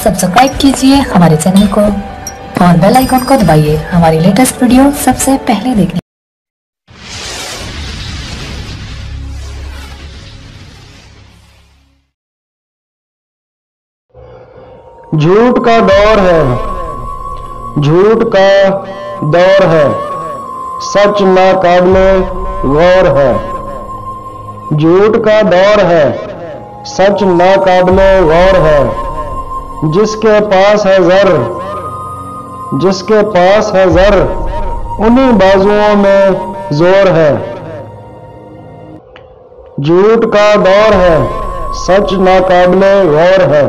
Subscribe कीजिए हमारे channel को और बेल आइकन को दबाइए हमारी लेटेस्ट वीडियो सबसे पहले देखने। झूठ का दौर है, झूठ का दौर है, सच नाकाबिले गौर है। झूठ का दौर है, सच नाकाबिले गौर है। जिसके पास है ज़र, जिसके पास है ज़र, उन्हीं बाजुओं में जोर है। झूठ का दौर है, सच नाकाबिले गौर है।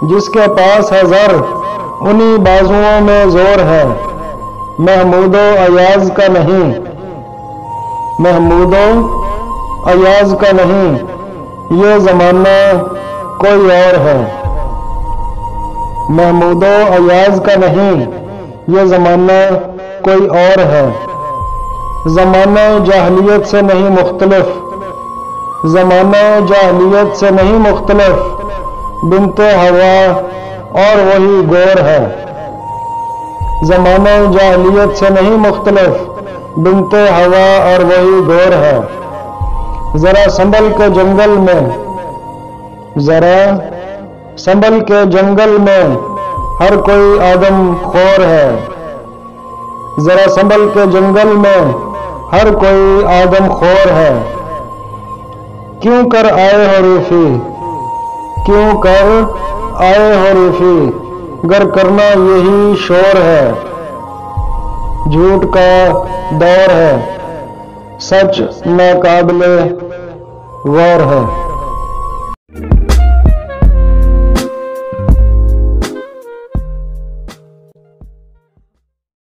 जिसके पास है ज़र, उन्हीं बाजुओं में जोर है। महमूदो अयाज का नहीं, महमूदो अयाज का नहीं, ये ज़माना कोई और है। महमूदो अयाज का नहीं, ये ज़माना कोई और है। ज़माना जाहलियत से नहीं मुख्तलिफ, ज़माना जाहलियत से नहीं मुख्तलिफ, बिनते हवा और वही गोर है। ज़माना जाहलियत से नहीं मुख्तलिफ, बिनते हवा और वही गोर है। ज़रा संभल के जंगल में, ज़रा संभल के जंगल में हर कोई आदम खोर है। ज़रा संभल के जंगल में हर कोई आदम खोर है। क्यों कर आए हो रूफी, क्यों कर आए हो रूफी, गर करना यही शोर है। झूठ का दौर है, सच नाकाबिले गौर है।